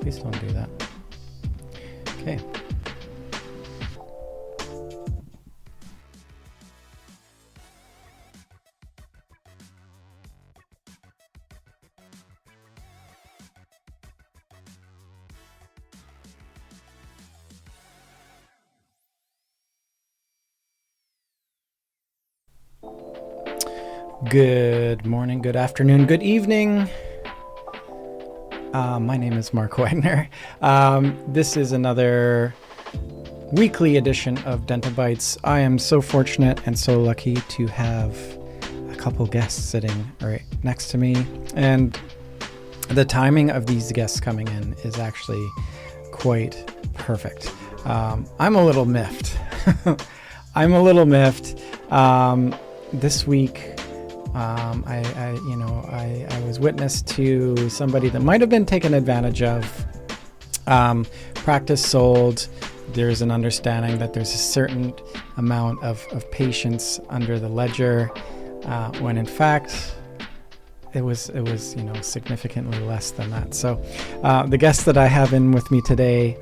please don't do that. Okay. Good morning, good afternoon, good evening. My name is Marc Wagner. This is another weekly edition of DentalBytes. I am so fortunate and so lucky to have a couple guests sitting right next to me. And the timing of these guests coming in is actually quite perfect. I'm a little miffed. This week, I was witness to somebody that might have been taken advantage of. Practice sold. There's an understanding that there's a certain amount of patients under the ledger, when in fact it was significantly less than that. So the guest that I have in with me today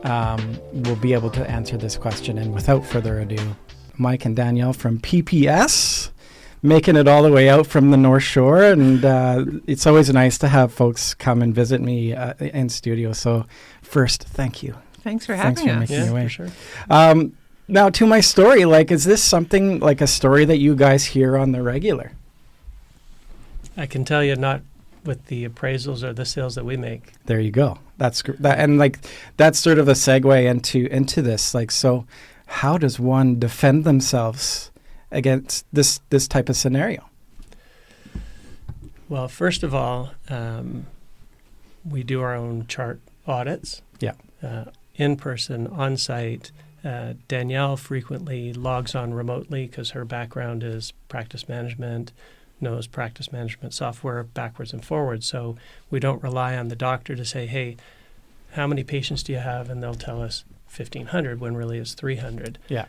will be able to answer this question. And without further ado, Mike and Danielle from PPS, making it all the way out from the North Shore. And it's always nice to have folks come and visit me in studio. So first, thank you. Thanks for having us. Making your way. For sure. Now to my story, is this something like a story that you guys hear on the regular? I can tell you, not with the appraisals or the sales that we make. There you go. That's sort of a segue into this. So how does one defend themselves against this type of scenario? Well, first of all, we do our own chart audits. Yeah. In person, on site. Danielle frequently logs on remotely because her background is practice management, knows practice management software backwards and forwards. So we don't rely on the doctor to say, hey, how many patients do you have? And they'll tell us 1,500 when really it's 300. Yeah.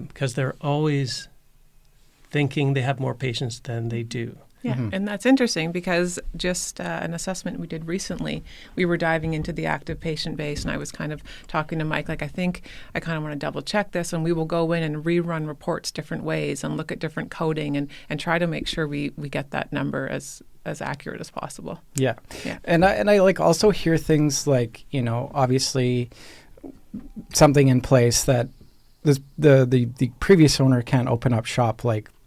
Because they're always thinking they have more patients than they do. Yeah, and that's interesting because just an assessment we did recently, we were diving into the active patient base, and I was kind of talking to Mike, I think I kind of want to double check this, and we will go in and rerun reports different ways and look at different coding and try to make sure we get that number as accurate as possible. Yeah. And I also hear things obviously something in place that the previous owner can't open up shop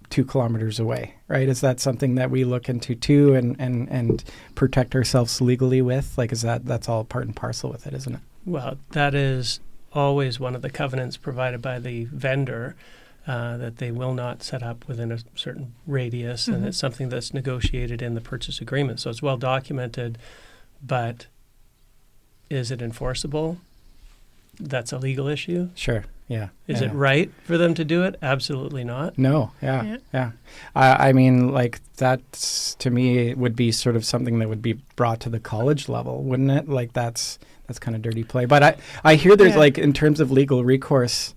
2 kilometers away, right? Is that something that we look into too and protect ourselves legally with? That's all part and parcel with it, isn't it? Well, that is always one of the covenants provided by the vendor, that they will not set up within a certain radius, and it's something that's negotiated in the purchase agreement. So it's well documented, but is it enforceable? That's a legal issue. Sure. Yeah. Is it right for them to do it? Absolutely not. No. Yeah. I mean, that to me would be sort of something that would be brought to the college level, wouldn't it? That's kind of dirty play. But I hear there's in terms of legal recourse,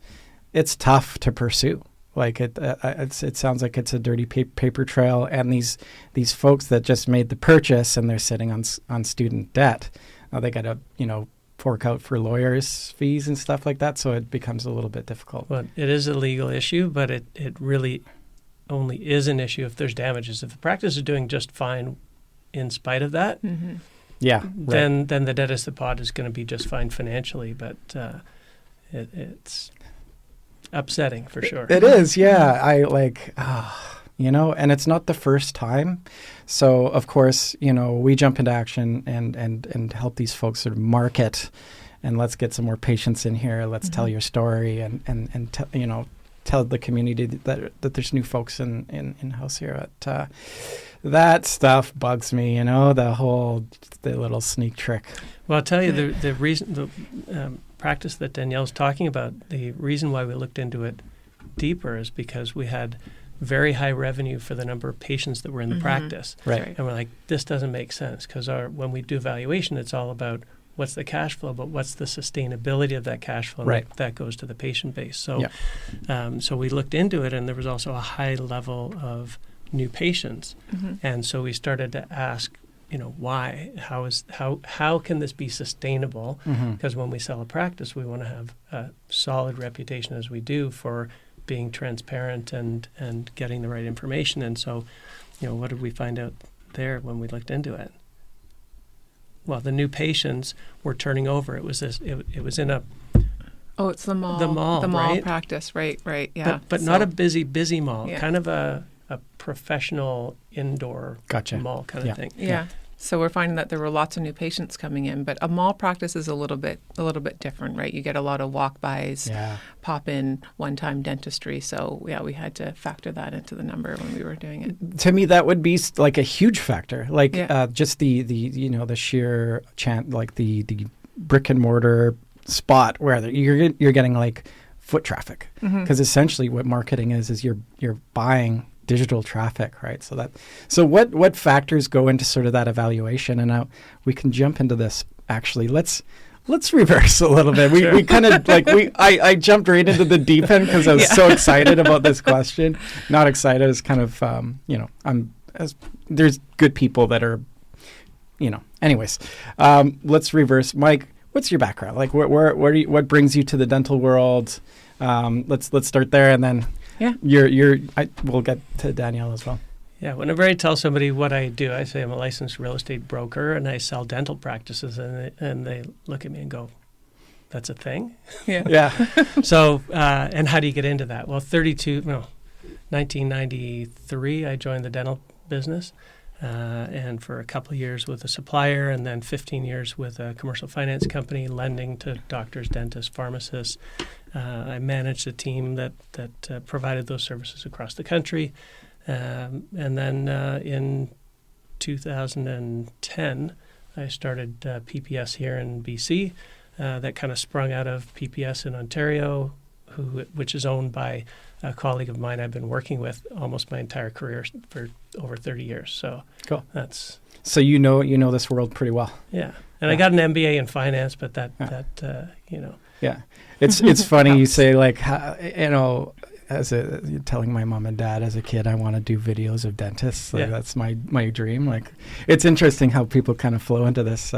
it's tough to pursue. It sounds like it's a dirty paper trail, and these folks that just made the purchase and they're sitting on student debt, now they got to fork out for lawyers' fees and stuff like that, so it becomes a little bit difficult. Well, it is a legal issue, but it really only is an issue if there's damages. If the practice is doing just fine in spite of that, then the debt is the pot is going to be just fine financially, but it's upsetting for sure. It is, yeah. And it's not the first time. So, of course, we jump into action and help these folks sort of market, and let's get some more patients in here. Let's tell your story and tell the community that there's new folks in house here. That stuff bugs me, the little sneak trick. Well, I'll tell you the reason, the practice that Danielle's talking about, the reason why we looked into it deeper is because we had very high revenue for the number of patients that were in the practice. Right. And we're like, this doesn't make sense because when we do valuation, it's all about what's the cash flow, but what's the sustainability of that cash flow? Right. That goes to the patient base. So, so we looked into it, and there was also a high level of new patients. And so we started to ask why? How can this be sustainable? Because when we sell a practice, we want to have a solid reputation as we do for being transparent and getting the right information. And so, what did we find out there when we looked into it? Well, the new patients were turning over. It was in a it's the mall. The mall, right? Practice, right, yeah. But not a busy mall, Yeah. kind of a professional indoor mall kind of thing. Yeah. So we're finding that there were lots of new patients coming in, but a mall practice is a little bit different, right? You get a lot of walk-bys, pop-in, one-time dentistry. So yeah, we had to factor that into the number when we were doing it. To me, that would be like a huge factor. Like just the sheer like the brick and mortar spot where you're getting like foot traffic, because essentially what marketing is you're buying digital traffic, right? So what factors go into sort of that evaluation? And now we can jump into this. Actually, let's reverse a little bit. We kind of I jumped right into the deep end because I was so excited about this question. Not excited is kind of there's good people that are, Anyways, let's reverse. Mike, what's your background? Like what brings you to the dental world? Let's start there, and then. Yeah, we'll get to Danielle as well. Yeah, whenever I tell somebody what I do, I say I'm a licensed real estate broker and I sell dental practices, and they look at me and go, "That's a thing?" Yeah. So, and how do you get into that? Well, 1993, I joined the dental business, and for a couple of years with a supplier, and then 15 years with a commercial finance company, lending to doctors, dentists, pharmacists. I managed a team that provided those services across the country. And then in 2010, I started PPS here in BC. That kind of sprung out of PPS in Ontario, which is owned by a colleague of mine I've been working with almost my entire career for over 30 years. So cool. So you know this world pretty well. Yeah. And I got an MBA in finance, but Yeah. It's funny you say you're telling my mom and dad as a kid, I want to do videos of dentists. That's my dream. Like, it's interesting how people kind of flow into this,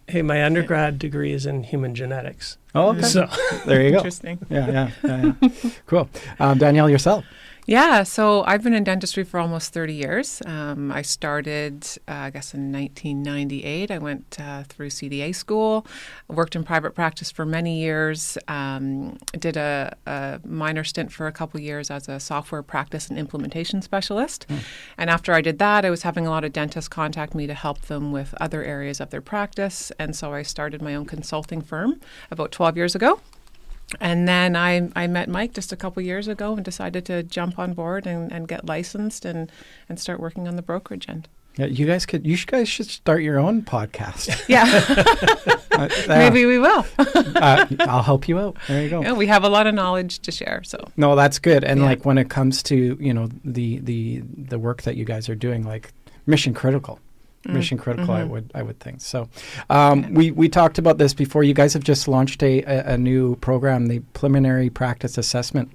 Hey, my undergrad degree is in human genetics. Oh, okay. So there you go. Interesting. Yeah. Cool. Danielle, yourself. Yeah, so I've been in dentistry for almost 30 years. I started, I guess, in 1998. I went through CDA school, worked in private practice for many years, did a minor stint for a couple years as a software practice and implementation specialist. And after I did that, I was having a lot of dentists contact me to help them with other areas of their practice. And so I started my own consulting firm about 12 years ago. And then I met Mike just a couple years ago and decided to jump on board and get licensed and start working on the brokerage end. Yeah, you guys should start your own podcast. Yeah. Maybe we will. I'll help you out. There you go. Yeah, we have a lot of knowledge to share. So no, that's good. And like when it comes to, the work that you guys are doing, like mission critical. Mission critical, I would think. So we talked about this before. You guys have just launched a new program, the preliminary practice assessment.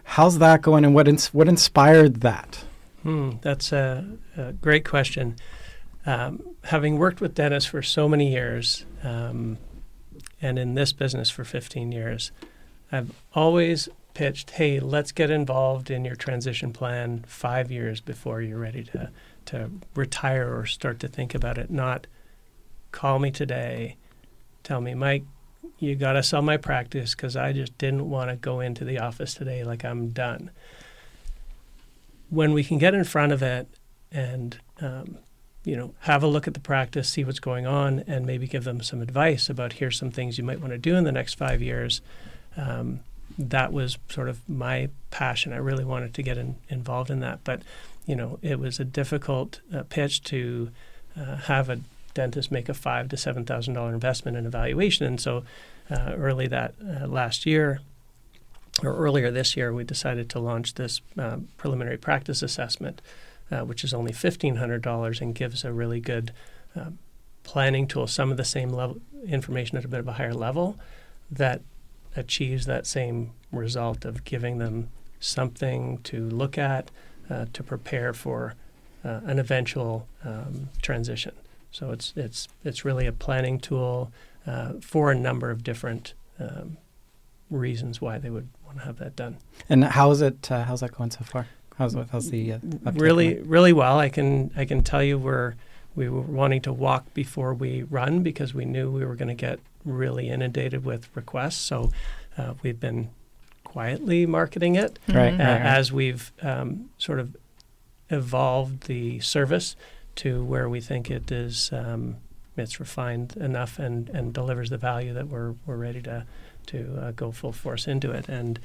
How's that going, and what inspired that? That's a great question. Having worked with dentists for so many years, and in this business for 15 years, I've always pitched, hey, let's get involved in your transition plan 5 years before you're ready to retire or start to think about it. Not call me today, tell me, Mike, you got to sell my practice because I just didn't want to go into the office today, like I'm done. When we can get in front of it and have a look at the practice, see what's going on, and maybe give them some advice about here's some things you might want to do in the next 5 years. That was sort of my passion. I really wanted to get involved in that, but it was a difficult pitch to have a dentist make a $5,000 to $7,000 investment in evaluation. And so earlier this year, we decided to launch this preliminary practice assessment, which is only $1,500 and gives a really good planning tool, some of the same level information at a bit of a higher level that achieves that same result of giving them something to look at, to prepare for an eventual transition. So it's really a planning tool for a number of different reasons why they would want to have that done. And how's that going so far? How's the uptake really well? I can tell you we were wanting to walk before we run because we knew we were going to get really inundated with requests. So we've been quietly marketing it Right. as we've sort of evolved the service to where we think it is it's refined enough and delivers the value that we're ready to go full force into it. And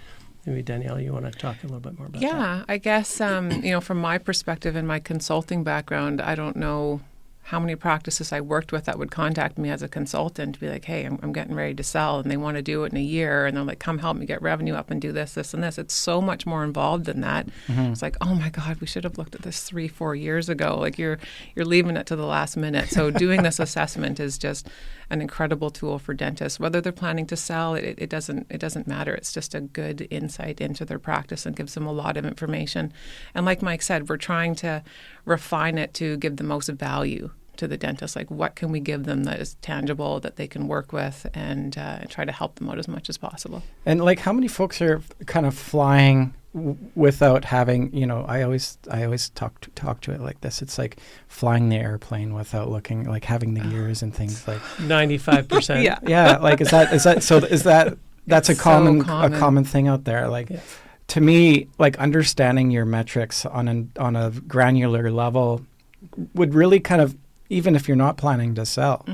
maybe Danielle, you want to talk a little bit more about that? Yeah, I guess from my perspective and my consulting background, I don't know how many practices I worked with that would contact me as a consultant to be like, hey, I'm getting ready to sell, and they want to do it in a year, and they're like, come help me get revenue up and do this, this, and this. It's so much more involved than that. Mm-hmm. It's like, oh my God, we should have looked at this 3-4 years ago. Like you're leaving it to the last minute. So doing this assessment is just an incredible tool for dentists. Whether they're planning to sell, it doesn't matter. It's just a good insight into their practice and gives them a lot of information. And like Mike said, we're trying to refine it to give the most value to the dentist. Like, what can we give them that is tangible, that they can work with, and try to help them out as much as possible. And like, how many folks are kind of flying without having, I always talk to it like this. It's like flying the airplane without looking, like having the gears and things like 95%. Yeah. Yeah. Like, is that that's It's a common so common. a common thing out there. Like, Yeah. to me, like understanding your metrics on a granular level would really kind of, even if you're not planning to sell,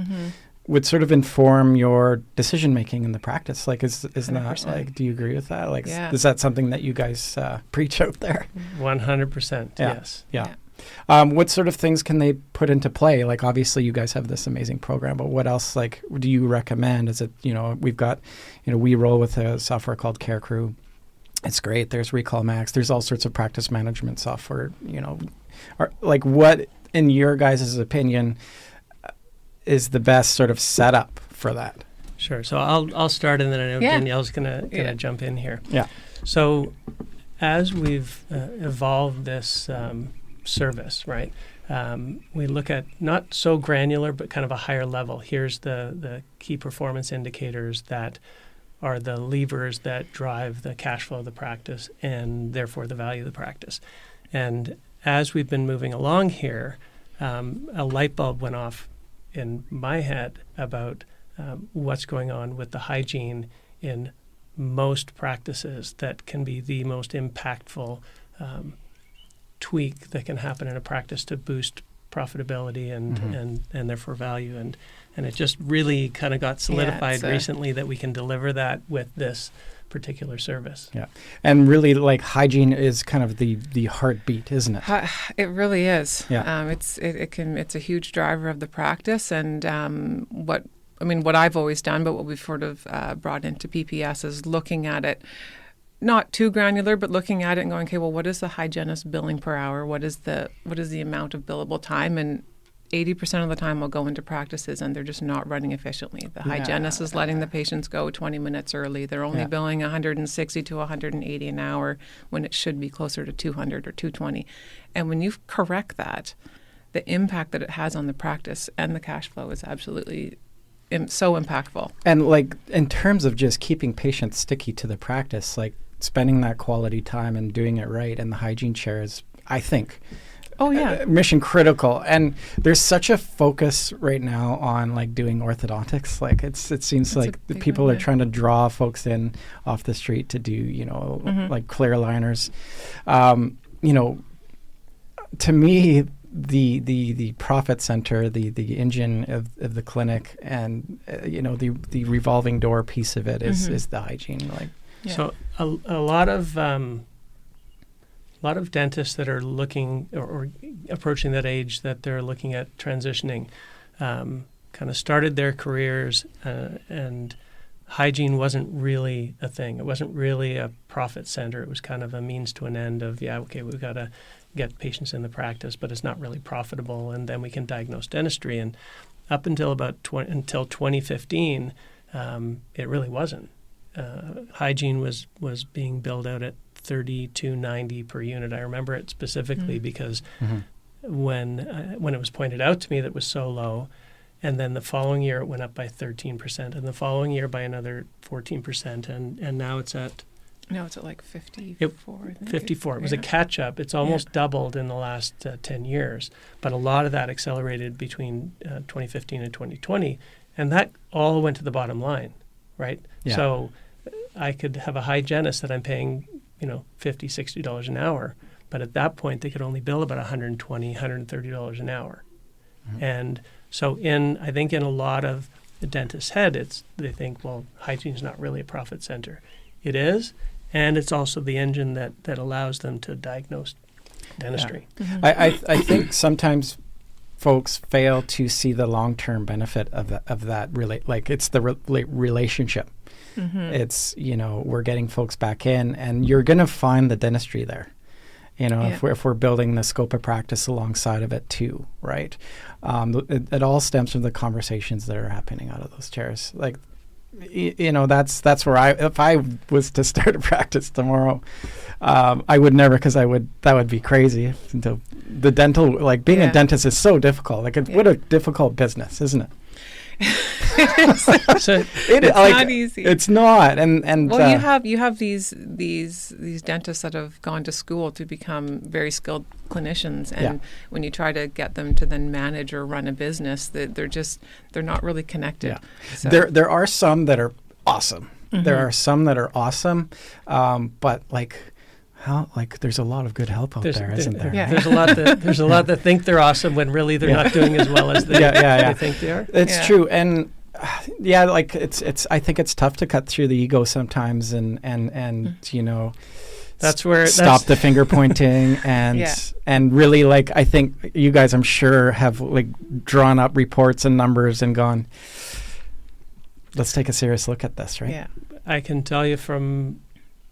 would sort of inform your decision making in the practice. Like, isn't that 100%. like? Do you agree with that? Like, Yeah. is that something that you guys preach out there? 100%. Yeah. Yes. Yeah. What sort of things can they put into play? Like, obviously, you guys have this amazing program, but what else, like, do you recommend? Is it, we've got, we roll with a software called Care Crew. It's great. There's Recall Max. There's all sorts of practice management software. Like, what, in your guys' opinion, is the best sort of setup for that? Sure. So I'll start, and then I know Yeah. Danielle's gonna jump in here. Yeah. So as we've evolved this service, right, we look at not so granular, but kind of a higher level. Here's the key performance indicators that are the levers that drive the cash flow of the practice and therefore the value of the practice. And as we've been moving along here, a light bulb went off in my head about what's going on with the hygiene in most practices that can be the most impactful tweak that can happen in a practice to boost profitability and therefore value. And it just really kind of got solidified recently that we can deliver that with this particular service. Yeah. And really, like, hygiene is kind of the heartbeat, isn't it? It really is. Yeah. It's a huge driver of the practice, and what I've always done, but what we've sort of brought into PPS is looking at it, not too granular, but looking at it and going, okay, well, what is the hygienist billing per hour? What is the amount of billable time? And 80% of the time I'll go into practices and they're just not running efficiently. The hygienist is letting the patients go 20 minutes early. They're only billing 160 to 180 an hour when it should be closer to 200 or 220. And when you correct that, the impact that it has on the practice and the cash flow is absolutely so impactful. And like, in terms of just keeping patients sticky to the practice, like spending that quality time and doing it right, and the hygiene chair is, I think, mission critical. And there's such a focus right now on like doing orthodontics. Like, it seems like the people are trying to draw folks in off the street to do, like clear aligners. To me, the profit center, the engine of the clinic, and the revolving door piece of it is the hygiene. Like, so a lot of dentists that are looking or approaching that age that they're looking at transitioning kind of started their careers and hygiene wasn't really a thing. It wasn't really a profit center. It was kind of a means to an end of, we've got to get patients in the practice, but it's not really profitable, and then we can diagnose dentistry. And up until until 2015, it really wasn't. Hygiene was being billed out at $32.90 per unit. I remember it specifically because when it was pointed out to me that it was so low. And then the following year it went up by 13%, and the following year by another 14%, and now it's at like 54. I think 54. It was a catch up. It's almost doubled in the last 10 years, but a lot of that accelerated between 2015 and 2020, and that all went to the bottom line, right? Yeah. So I could have a hygienist that I'm paying, $50, $60 an hour, but at that point they could only bill about $120, $130 an hour. Mm-hmm. And so I think in a lot of the dentist's head, they think, well, hygiene is not really a profit center. It is, and it's also the engine that allows them to diagnose dentistry. Yeah. Mm-hmm. I think sometimes folks fail to see the long-term benefit of that it's the relationship. Mm-hmm. It's, we're getting folks back in, and you're going to find the dentistry there. If we're building the scope of practice alongside of it too, right? It all stems from the conversations that are happening out of those chairs. Like, that's where if I was to start a practice tomorrow, I would never, because that would be crazy. The dental, being a dentist is so difficult. What a difficult business, isn't it? It's not easy. It's not, and you have these dentists that have gone to school to become very skilled clinicians, and when you try to get them to then manage or run a business, they're not really connected. Yeah. So. There are some that are awesome. Mm-hmm. There are some that are awesome, but there's a lot of good help out there, isn't there? Yeah. There's a lot that think they're awesome when really they're not doing as well as they think they are. It's true, and it's. I think it's tough to cut through the ego sometimes, and that's where stop the finger pointing and really I think you guys, I'm sure, have drawn up reports and numbers and gone, let's take a serious look at this, right? Yeah, I can tell you from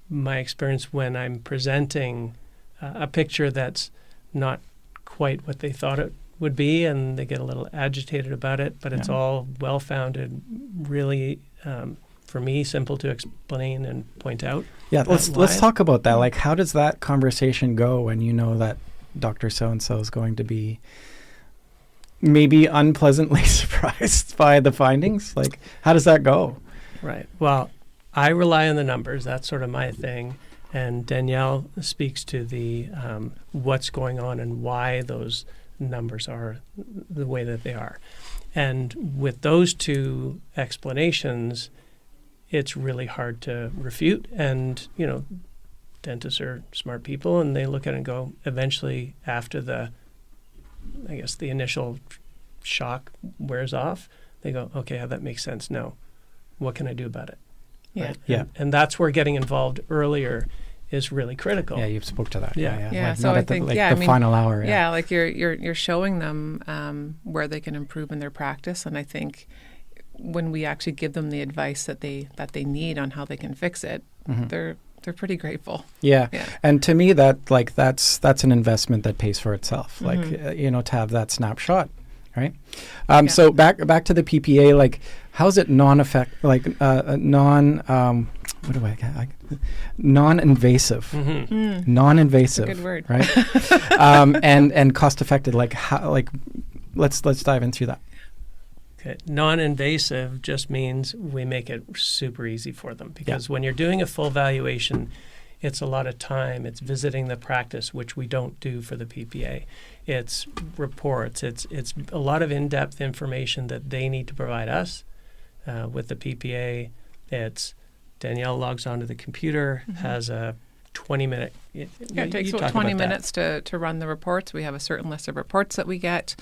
my experience when I'm presenting a picture that's not quite what they thought it would be, and they get a little agitated about it, but it's all well-founded, really, for me, simple to explain and point out. Yeah, let's talk about that. How does that conversation go when you know that Dr. So-and-so is going to be maybe unpleasantly surprised by the findings? How does that go? Right. Well, I rely on the numbers. That's sort of my thing. And Danielle speaks to the what's going on and why those numbers are the way that they are. And with those two explanations, it's really hard to refute. And, dentists are smart people, and they look at it and go, eventually, after the initial shock wears off, they go, okay, that makes sense. Now, what can I do about it? Yeah. Right? Yeah. And that's where getting involved earlier is really critical. Yeah, you spoke to that. Yeah. So I think the final hour. Yeah, you're showing them where they can improve in their practice, and I think when we actually give them the advice that they need on how they can fix it, mm-hmm. they're pretty grateful. Yeah. And to me that's an investment that pays for itself. Mm-hmm. To have that snapshot. Right. So back to the PPA. How's it non-invasive? Mm-hmm. Non-invasive. That's a good word. Right. And cost-effective. Let's dive into that. Okay. Non-invasive just means we make it super easy for them, because when you're doing a full valuation, it's a lot of time. It's visiting the practice, which we don't do for the PPA. It's reports. It's a lot of in-depth information that they need to provide us. With the PPA, it's Danielle logs onto the computer, mm-hmm. has a 20-minute... it takes about 20 minutes to run the reports. We have a certain list of reports that we get.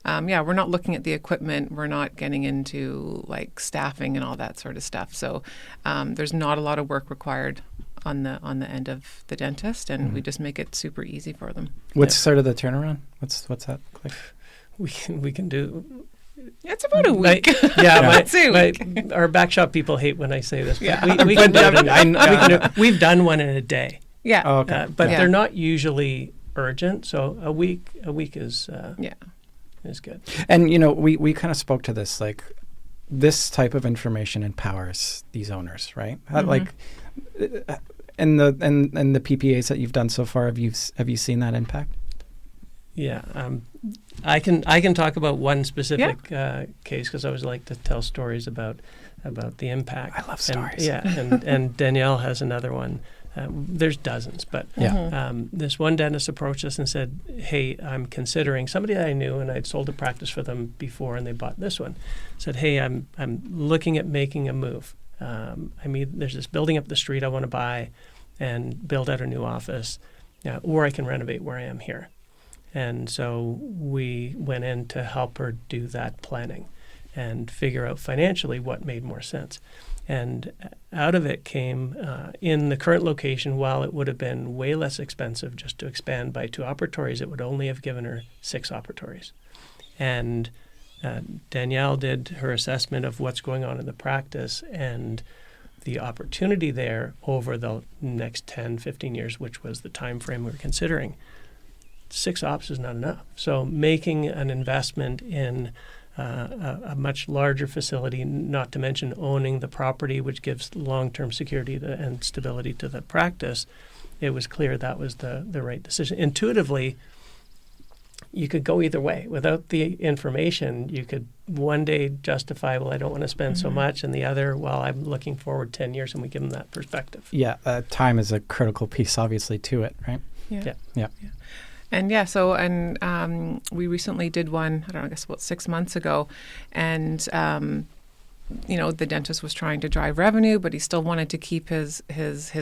We're not looking at the equipment. We're not getting into staffing and all that sort of stuff. So there's not a lot of work required on the end of the dentist, and mm-hmm. we just make it super easy for them. What's sort of the turnaround? What's that like? We can do. It's about a week. Our back shop people hate when I say this. But yeah. We've done one in a day. Yeah. Oh, okay. But they're not usually urgent, so a week is is good. And we kind of spoke to this, this type of information empowers these owners, right? And the PPAs that you've done so far, have you seen that impact? Yeah, I can talk about one specific case because I always like to tell stories about the impact. I love stories. And Danielle has another one. There's dozens, but this one dentist approached us and said, "Hey, I'm considering somebody that I knew, and I'd sold a practice for them before, and they bought this one." Said, "Hey, I'm looking at making a move. There's this building up the street I want to buy, and build out a new office, or I can renovate where I am here." And so we went in to help her do that planning and figure out financially what made more sense. And out of it came, in the current location, while it would have been way less expensive just to expand by 2 operatories, it would only have given her 6 operatories. And Danielle did her assessment of what's going on in the practice and the opportunity there over the next 10, 15 years, which was the time frame we were considering. 6 ops is not enough. So making an investment in a much larger facility, not to mention owning the property, which gives long-term security and stability to the practice, it was clear that was the right decision. Intuitively, you could go either way. Without the information, you could one day justify, well, I don't want to spend so much, and the other, well, I'm looking forward 10 years, and we give them that perspective. Yeah, time is a critical piece, obviously, to it, right? Yeah. And we recently did one, I guess about 6 months ago, and the dentist was trying to drive revenue, but he still wanted to keep his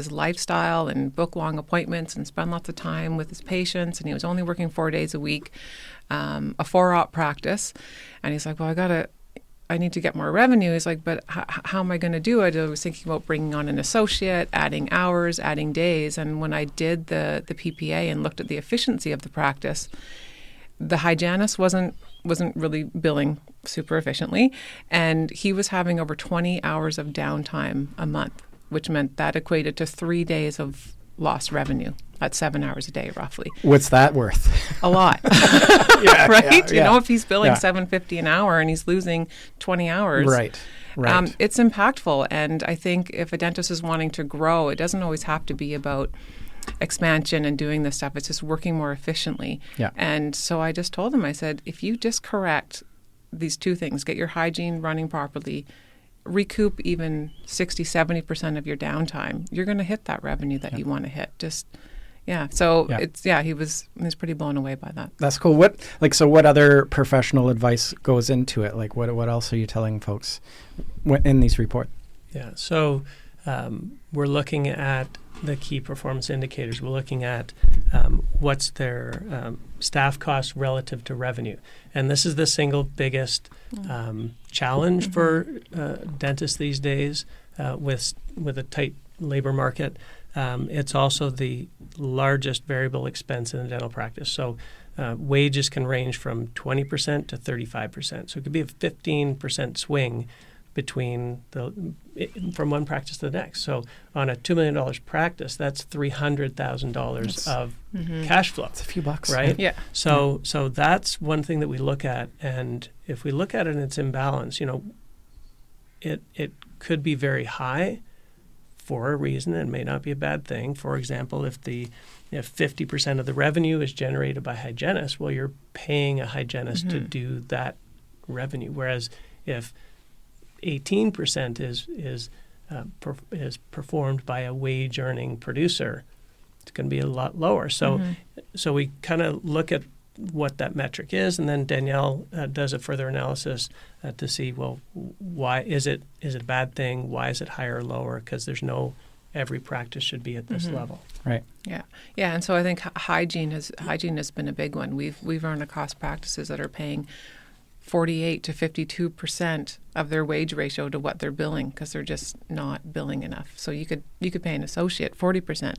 lifestyle and book long appointments and spend lots of time with his patients, and he was only working 4 days a week, a 4-op practice, and he's like, well, I need to get more revenue. He's like, but how am I going to do it? I was thinking about bringing on an associate, adding hours, adding days. And when I did the PPA and looked at the efficiency of the practice, the hygienist wasn't really billing super efficiently. And he was having over 20 hours of downtime a month, which meant that equated to 3 days of lost revenue at 7 hours a day, roughly. What's that worth? A lot. Right? If he's billing $7.50 an hour and he's losing 20 hours. Right. It's impactful. And I think if a dentist is wanting to grow, it doesn't always have to be about expansion and doing this stuff. It's just working more efficiently. Yeah. And so I just told him, I said, if you just correct these 2 things, get your hygiene running properly, recoup even 60, 70% of your downtime, you're going to hit that revenue that you want to hit. He was pretty blown away by that. That's cool. What other professional advice goes into it? Like what else are you telling folks in these reports? Yeah. So we're looking at the key performance indicators. We're looking at what's their staff costs relative to revenue. And this is the single biggest challenge for dentists these days with a tight labor market. It's also the largest variable expense in the dental practice. So wages can range from 20% to 35%. So it could be a 15% swing from one practice to the next. So on a $2 million practice, that's $300,000 of cash flow. It's a few bucks, right? Yeah. So that's one thing that we look at, and if we look at it and it's imbalance, it could be very high for a reason and may not be a bad thing. For example, if 50% of the revenue is generated by hygienists, well, you're paying a hygienist to do that revenue. Whereas if 18% is performed by a wage-earning producer, it's going to be a lot lower. So we kind of look at what that metric is, and then Danielle does a further analysis to see, well, why is it a bad thing? Why is it higher or lower? Because every practice should be at this level. Right. Yeah. And so I think hygiene has been a big one. We've run across practices that are paying 48 to 52% of their wage ratio to what they're billing because they're just not billing enough. So you could pay an associate 40%.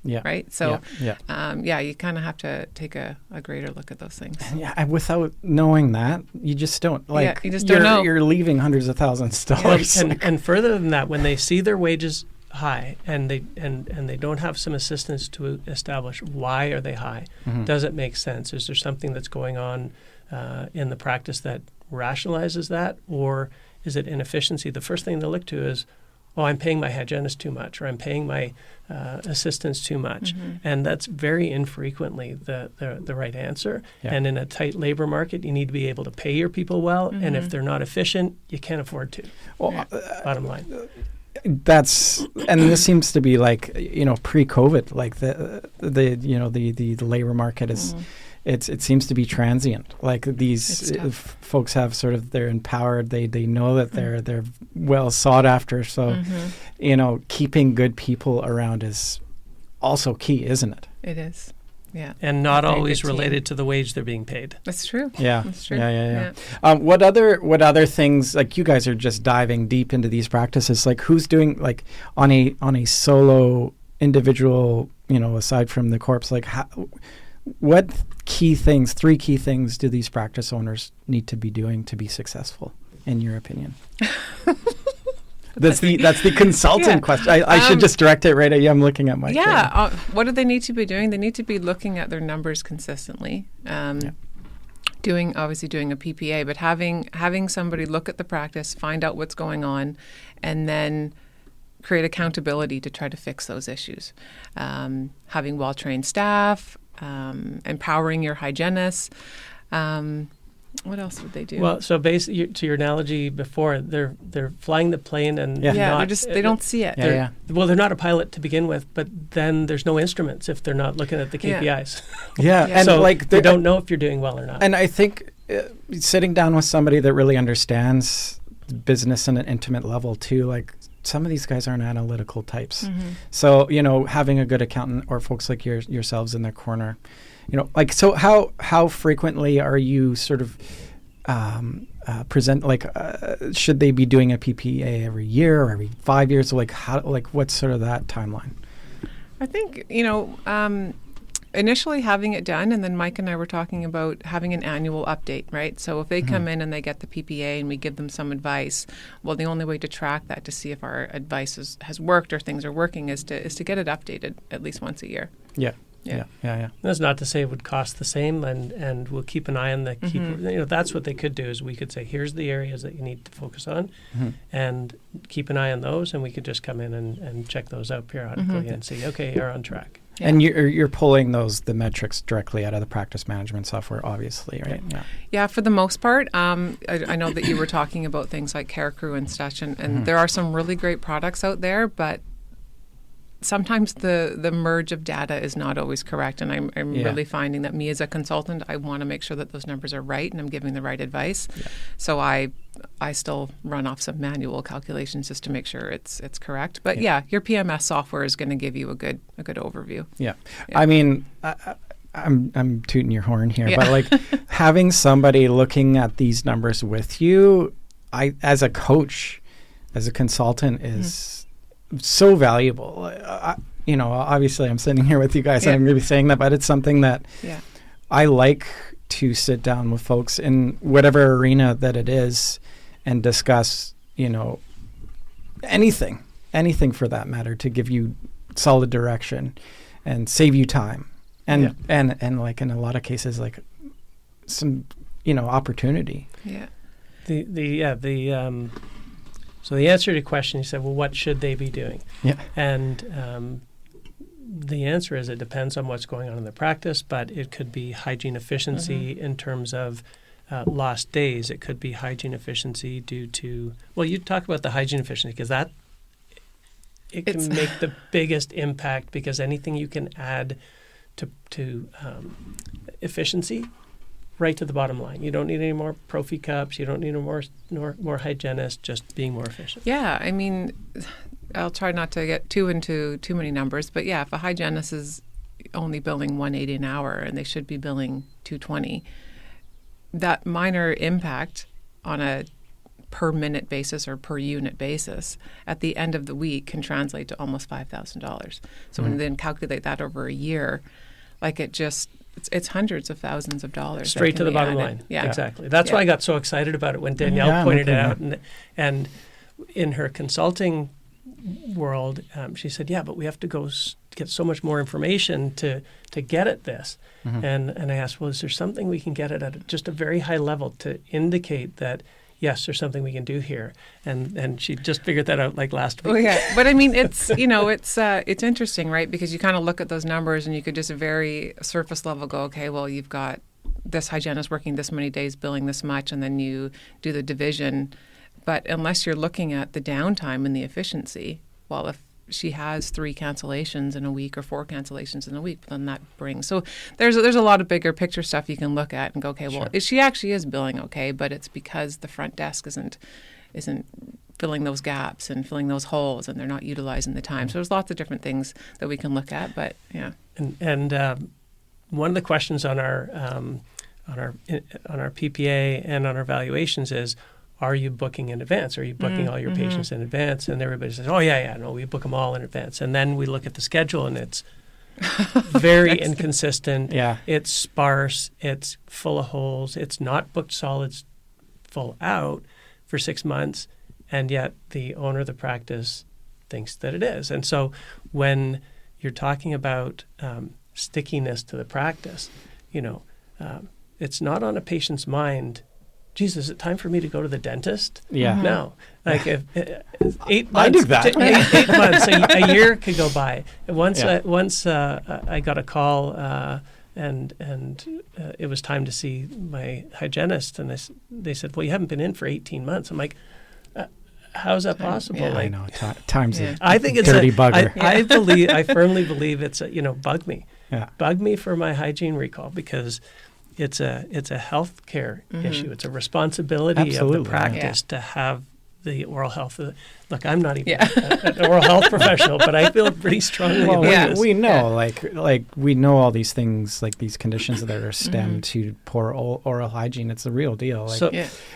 Yeah. Right. So you kind of have to take a greater look at those things. Yeah. And without knowing that, you just don't you just don't know. You're leaving hundreds of thousands of dollars. And further than that, when they see their wages high and they don't have some assistance to establish why are they high, does it make sense? Is there something that's going on in the practice that rationalizes that, or is it inefficiency? The first thing they look to is, I'm paying my hygienist too much, or I'm paying my assistants too much. And that's very infrequently the right answer. Yeah. And in a tight labor market, you need to be able to pay your people well. And if they're not efficient, you can't afford to. Well, Bottom line. and this seems to be like, pre-COVID, like the labor market is, it seems to be transient. Like these folks have they're empowered. They know that they're well sought after. So, keeping good people around is also key, isn't it? It is. Yeah. And not always related to the wage they're being paid. That's true. Yeah. That's true. Yeah. What other things, like you guys are just diving deep into these practices, like who's doing like on a solo individual, aside from the corpse, like what three key things do these practice owners need to be doing to be successful, in your opinion? That's the consultant question. I should just direct it right at you. I'm looking at Mike. Yeah. What do they need to be doing? They need to be looking at their numbers consistently. Doing a PPA, but having somebody look at the practice, find out what's going on, and then create accountability to try to fix those issues. Having well-trained staff, empowering your hygienists. What else would they do? Well, so basically, to your analogy before, they're flying the plane and they don't see it. Well, they're not a pilot to begin with, but then there's no instruments if they're not looking at the KPIs. And so like they don't know if you're doing well or not. And I think sitting down with somebody that really understands business on an intimate level too, like some of these guys aren't analytical types. So having a good accountant or folks like yourselves in their corner. So how frequently are you sort of present? Like, should they be doing a PPA every year or every 5 years? Like, what's sort of that timeline? I think initially having it done, and then Mike and I were talking about having an annual update, right? So if they come in and they get the PPA and we give them some advice, well, the only way to track that to see if our advice has worked or things are working is to get it updated at least once a year. Yeah. That's not to say it would cost the same, and we'll keep an eye on the that's what they could do is we could say, here's the areas that you need to focus on, and keep an eye on those, and we could just come in and check those out periodically and see, okay, you're on track. Yeah. And you're pulling the metrics directly out of the practice management software, obviously, right? Yeah, for the most part. I know that you were talking about things like Care Crew and such, and there are some really great products out there, but sometimes the merge of data is not always correct, and I'm really finding that me as a consultant, I want to make sure that those numbers are right and I'm giving the right advice. So I still run off some manual calculations just to make sure it's correct. But your PMS software is going to give you a good overview. I mean, I'm tooting your horn here, but like having somebody looking at these numbers with you, as a coach, as a consultant, is so valuable. Obviously I'm sitting here with you guys and I'm going to be saying that, but it's something that I like to sit down with folks in whatever arena that it is and discuss, anything for that matter, to give you solid direction and save you time. And like in a lot of cases, like some, opportunity. So the answer to your question, you said, well, what should they be doing? And the answer is it depends on what's going on in the practice, but it could be hygiene efficiency in terms of lost days. It could be hygiene efficiency due to, well, you talk about the hygiene efficiency because it can make the biggest impact, because anything you can add to efficiency, right to the bottom line. You don't need any more Profi cups. You don't need more hygienists, just being more efficient. Yeah, I mean, I'll try not to get into too many numbers, but if a hygienist is only billing $180 an hour and they should be billing $220, that minor impact on a per minute basis or per unit basis at the end of the week can translate to almost $5,000. So when you then calculate that over a year, like it's hundreds of thousands of dollars. Straight to the bottom line. Yeah, exactly. That's why I got so excited about it when Danielle pointed it out. And in her consulting world, she said, but we have to go get so much more information to get at this. And I asked, well, is there something we can get at just a very high level to indicate that yes, there's something we can do here. And she just figured that out like last week. Oh yeah, but I mean, it's it's interesting, right? Because you kind of look at those numbers and you could just very surface level go, okay, well, you've got this hygienist working this many days, billing this much, and then you do the division. But unless you're looking at the downtime and the efficiency, well, if she has 3 cancellations in a week or 4 cancellations in a week, then that brings. So there's a lot of bigger picture stuff you can look at and go, okay, well, she actually is billing okay, but it's because the front desk isn't filling those gaps and filling those holes, and they're not utilizing the time. So there's lots of different things that we can look at, but yeah. And one of the questions on our PPA and on our valuations is, are you booking in advance? Are you booking all your patients in advance? And everybody says, oh, yeah, no, we book them all in advance. And then we look at the schedule, and it's very inconsistent. Yeah. It's sparse. It's full of holes. It's not booked solids full out for 6 months, and yet the owner of the practice thinks that it is. And so when you're talking about stickiness to the practice, it's not on a patient's mind, geez, is it time for me to go to the dentist? Yeah. No. Like if 8 months. I do that. 8 months, a year could go by. Once I got a call and it was time to see my hygienist, and they said, well, you haven't been in for 18 months. I'm like, how's that possible? Yeah, like, I know. Time's a I think it's dirty bugger. I firmly believe it's bug me. Yeah. Bug me for my hygiene recall, because it's a healthcare issue. It's a responsibility of the practice to have the oral health. Look, I'm not even an oral health professional, but I feel pretty strongly about this. We know, like we know all these things, like these conditions that are stemmed to poor oral hygiene. It's a real deal.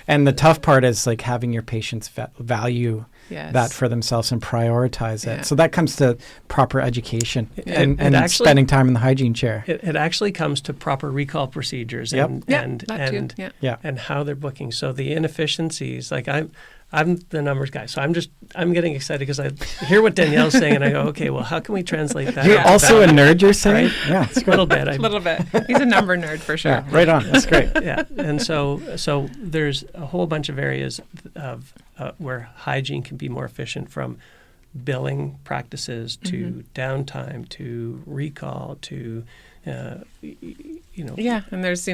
And the tough part is like having your patients value that for themselves and prioritize it. So that comes to proper education and actually, spending time in the hygiene chair. It actually comes to proper recall procedures and how they're booking. So the inefficiencies, like I'm the numbers guy, so I'm getting excited because I hear what Danielle's saying, and I go, okay, well, how can we translate that? You're also a nerd, you're saying? Right? Yeah, it's a little bit. A little bit. He's a number nerd for sure. Yeah, right on. That's great. Yeah, and so there's a whole bunch of areas of where hygiene can be more efficient, from billing practices to downtime to recall to Yeah, and there's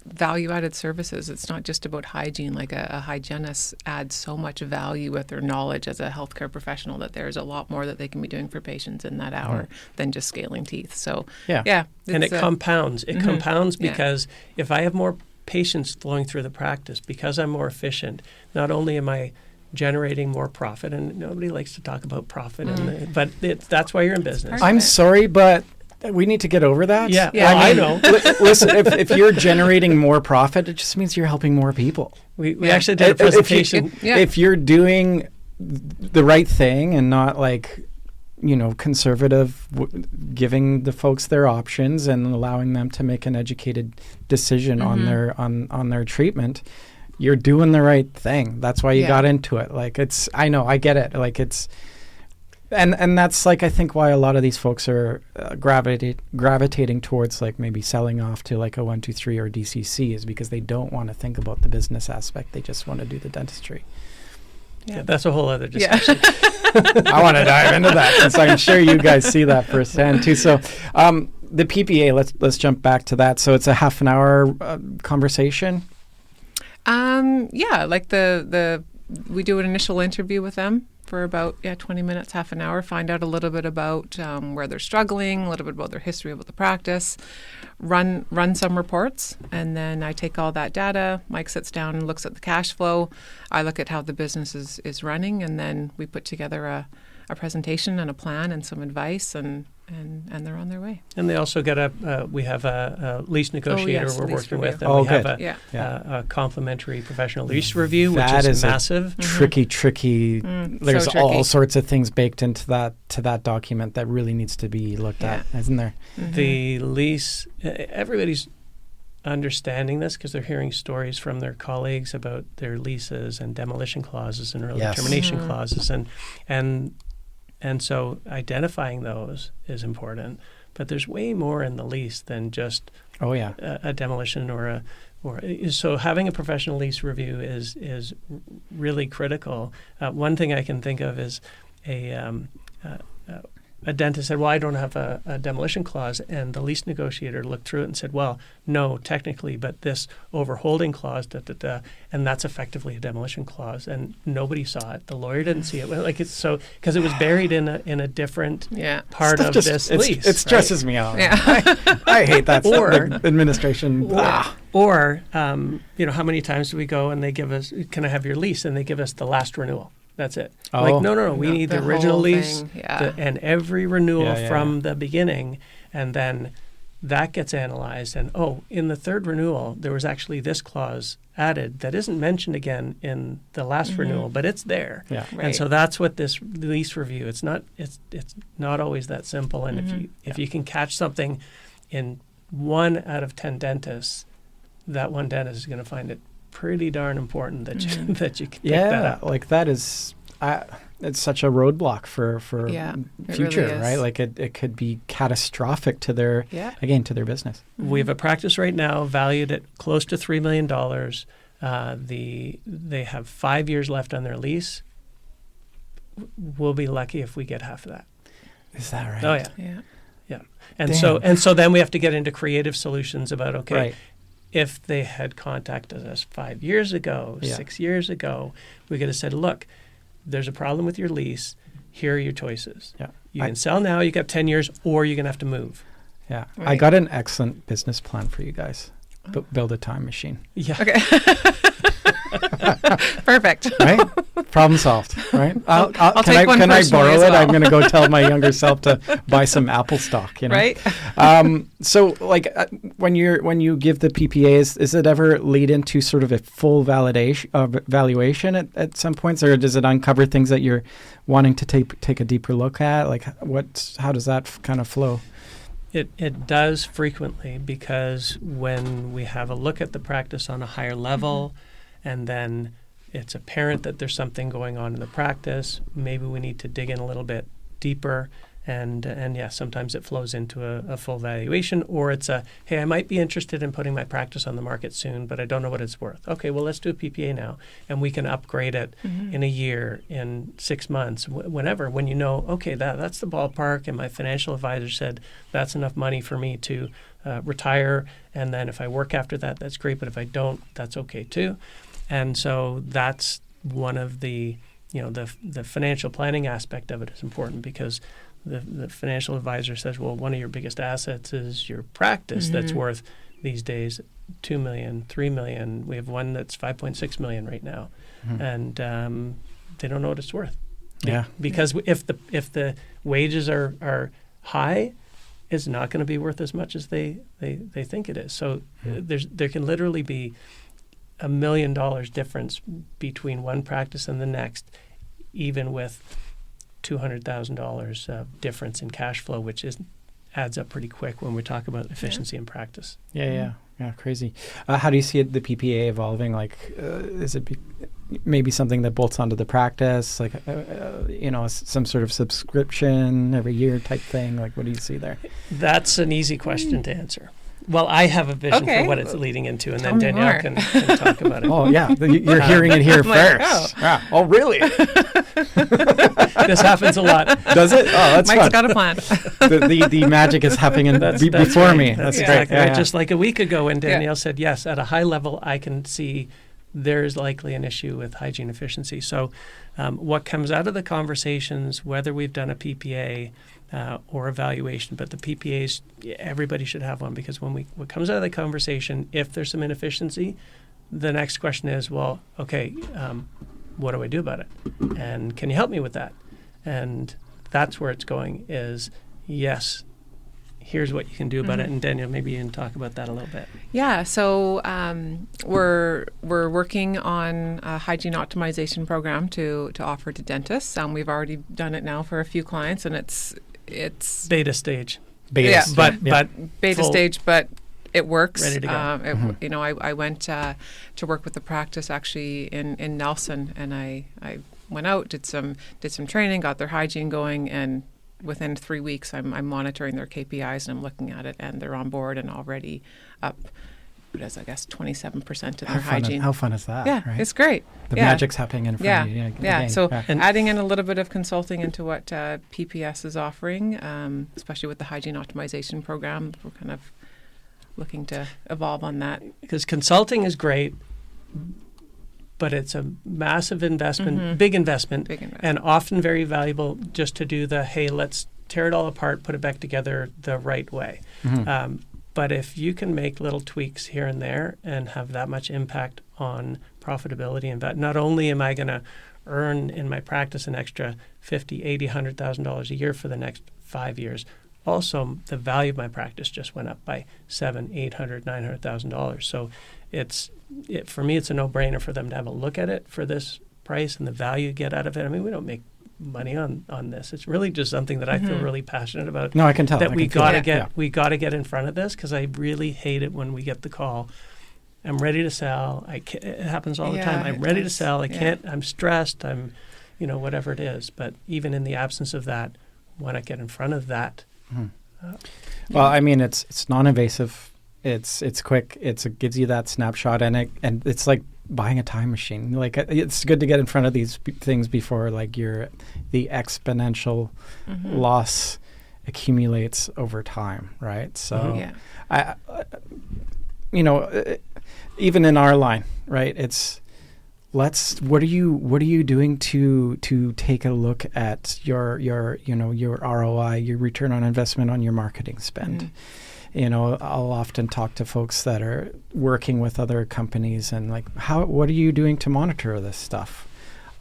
value-added services. It's not just about hygiene. Like a hygienist adds so much value with their knowledge as a healthcare professional that there's a lot more that they can be doing for patients in that hour than just scaling teeth. So and it compounds. It compounds because if I have more patients flowing through the practice, because I'm more efficient, not only am I generating more profit, and nobody likes to talk about profit, but that's why you're in business. I'm sorry, but we need to get over that. Yeah. I know. Listen, if you're generating more profit, it just means you're helping more people. We actually did a presentation. If you're doing the right thing and not like, conservative, giving the folks their options and allowing them to make an educated decision on their treatment, you're doing the right thing. That's why you got into it. Like I know, I get it. Like it's. And that's like I think why a lot of these folks are gravitating towards like maybe selling off to like a 123 or DCC is because they don't want to think about the business aspect. They just want to do the dentistry. Yeah, that's a whole other discussion. I want to dive into that since I'm sure you guys see that firsthand too. So the PPA, let's jump back to that. So it's a half an hour conversation. Like we do an initial interview with them for about 20 minutes, half an hour, find out a little bit about where they're struggling, a little bit about their history about the practice, run some reports, and then I take all that data. Mike sits down and looks at the cash flow. I look at how the business is running, and then we put together a presentation and a plan and some advice, and they're on their way. And they also get we have a lease negotiator we're working with, and we have a complimentary professional lease review, which is massive. Tricky. There's so tricky. All sorts of things baked into that document that really needs to be looked at, isn't there? The lease, everybody's understanding this because they're hearing stories from their colleagues about their leases and demolition clauses and early termination clauses, and so identifying those is important. but there's way more in the lease than just a demolition or so having a professional lease review is really critical. One thing I can think of is a dentist said, well, I don't have a demolition clause. And the lease negotiator looked through it and said, well, no, technically, but this overholding clause, and that's effectively a demolition clause. And nobody saw it. The lawyer didn't see it. Because it was buried in a different part of this lease. It stresses me out. Yeah. I hate that administration. Or how many times do we go and they give us, can I have your lease? And they give us the last renewal. That's it. No. We need the original lease and every renewal from the beginning. And then that gets analyzed. And, in the third renewal, there was actually this clause added that isn't mentioned again in the last renewal, but it's there. Yeah. Right. And so that's what this lease review, it's not always that simple. And if you can catch something in 1 out of 10 dentists, that one dentist is going to find it pretty darn important that you can pick that up. Like that is, it's such a roadblock for future, really, right? Like it could be catastrophic to their business. We have a practice right now valued at close to $3 million. They have 5 years left on their lease. We'll be lucky if we get half of that. Is that right? Oh yeah. And so then we have to get into creative solutions about if they had contacted us 5 years ago, 6 years ago, we could have said, look, there's a problem with your lease. Here are your choices. Yeah. You can sell now, you got 10 years, or you're going to have to move. Yeah. Right. I got an excellent business plan for you guys. Build a time machine. Yeah. Okay. Perfect. Right? Problem solved. Right? I'll take one can I borrow it? Well. I'm going to go tell my younger self to buy some Apple stock. Right. So, when you give the PPAs, is it ever lead into sort of a full valuation at some points, or does it uncover things that you're wanting to take a deeper look at? Like, how does that kind of flow? It does frequently, because when we have a look at the practice on a higher level, and then it's apparent that there's something going on in the practice, maybe we need to dig in a little bit deeper. And sometimes it flows into a full valuation, or it's hey, I might be interested in putting my practice on the market soon, but I don't know what it's worth. Okay, well, let's do a PPA now, and we can upgrade it in a year, in 6 months, whenever, when okay, that's the ballpark, and my financial advisor said that's enough money for me to retire, and then if I work after that, that's great, but if I don't, that's okay too. And so that's one of the financial planning aspect of it is important, because the financial advisor says, well, one of your biggest assets is your practice that's worth these days $2 million, $3 million. We have one that's $5.6 million right now, and they don't know what it's worth. Yeah, because if the wages are high, it's not going to be worth as much as they think it is. So there can literally be $1 million difference between one practice and the next, even with $200,000 difference in cash flow, which adds up pretty quick when we talk about efficiency in practice. Yeah, crazy. How do you see the PPA evolving? Like, is it maybe something that bolts onto the practice, like some sort of subscription every year type thing? Like, what do you see there? That's an easy question to answer. Well, I have a vision for what it's leading into, and then Danielle can talk about it. Oh, yeah. You're hearing it here first. Oh, really? This happens a lot. Does it? Oh, that's Mike's fun. got a plan. The magic is happening before right. me. That's exactly great. right. Just like a week ago when Danielle said, yes, at a high level, I can see there's likely an issue with hygiene efficiency. So what comes out of the conversations, whether we've done a PPA or evaluation, but the PPAs, everybody should have one, because what comes out of the conversation, if there's some inefficiency, the next question is, well, okay, what do I do about it? And can you help me with that? And that's where it's going, is yes, here's what you can do about it. And Danielle, maybe you can talk about that a little bit. Yeah, so we're working on a hygiene optimization program to offer to dentists. We've already done it now for a few clients, and it's beta stage. But beta stage, but it works. Ready to go. I went to work with the practice actually in Nelson, and I went out, did some training, got their hygiene going, and within 3 weeks, I'm monitoring their KPIs and I'm looking at it, and they're on board and already up. What is, I guess, 27% in their hygiene. How fun is that? Yeah, right? it's great. The magic's happening in front of you. Yeah. So And adding in a little bit of consulting into what PPS is offering, especially with the hygiene optimization program, we're kind of looking to evolve on that. because consulting is great, but it's a massive investment, big investment, and often very valuable just to do the, hey, let's tear it all apart, put it back together the right way. But if you can make little tweaks here and there and have that much impact on profitability, and not only am I going to earn in my practice an extra $50,000, $80,000, $100,000 a year for the next 5 years, also the value of my practice just went up by $700,000, $800,000, $900,000. So for me, it's a no-brainer for them to have a look at it for this price and the value you get out of it. I mean, we don't make money on this. It's really just something that I feel really passionate about. No, I can tell. That we got to get in front of this, because I really hate it when we get the call. I'm ready to sell. It happens all the time. I'm ready to sell. I can't. I'm stressed. I'm, whatever it is. But even in the absence of that, why not get in front of that? Well, I mean, it's non-invasive. It's quick. It gives you that snapshot, and it's like buying a time machine. Like, it's good to get in front of these things before like the exponential loss accumulates over time, right? So, even in our line, right? It's what are you doing to take a look at your ROI, your return on investment on your marketing spend. I'll often talk to folks that are working with other companies and like, what are you doing to monitor this stuff?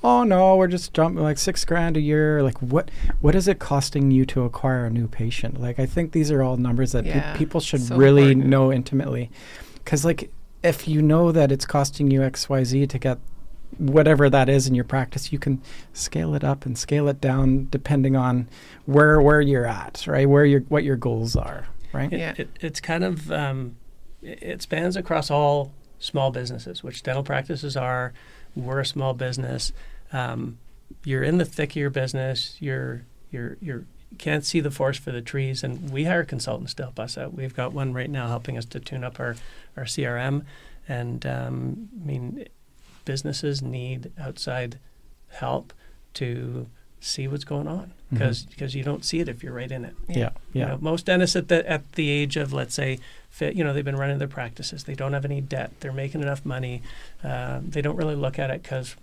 Oh no, we're just jumping like $6,000 a year. Like what is it costing you to acquire a new patient? Like, I think these are all numbers that people should really know intimately. 'Cause like, if you know that it's costing you XYZ to get whatever that is in your practice, you can scale it up and scale it down depending on where you're at, right? What your goals are. Right. It's kind of it spans across all small businesses, which dental practices are. We're a small business. You're in the thick of your business. You can't see the forest for the trees, and we hire consultants to help us out. We've got one right now helping us to tune up our CRM, and businesses need outside help to see what's going on, because you don't see it if you're right in it. Most dentists at the age of, let's say, they've been running their practices. They don't have any debt. They're making enough money. They don't really look at it because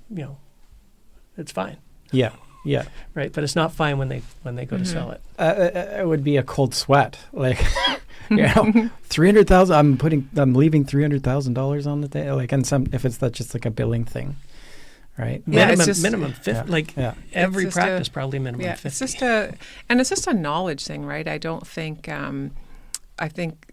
it's fine. Right. But it's not fine when they go to sell it. It would be a cold sweat. Like, $300,000. I'm leaving $300,000 on the day. Like, and if it's just like a billing thing. Right. Minimum 50. Every practice probably minimum 50. It's just a knowledge thing, right? I don't think. I think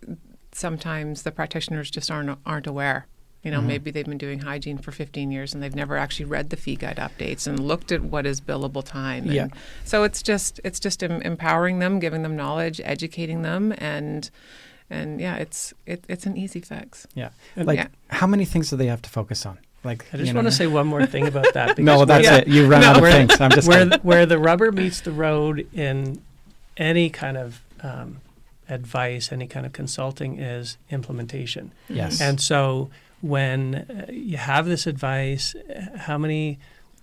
sometimes the practitioners just aren't aware. Maybe they've been doing hygiene for 15 years and they've never actually read the fee guide updates and looked at what is billable time. And so it's just empowering them, giving them knowledge, educating them, and it's an easy fix. How many things do they have to focus on? Like, I just want to say one more thing about that. No, that's it. You run out of things. I'm just where the rubber meets the road in any kind of advice, any kind of consulting, is implementation. Yes. And so when you have this advice,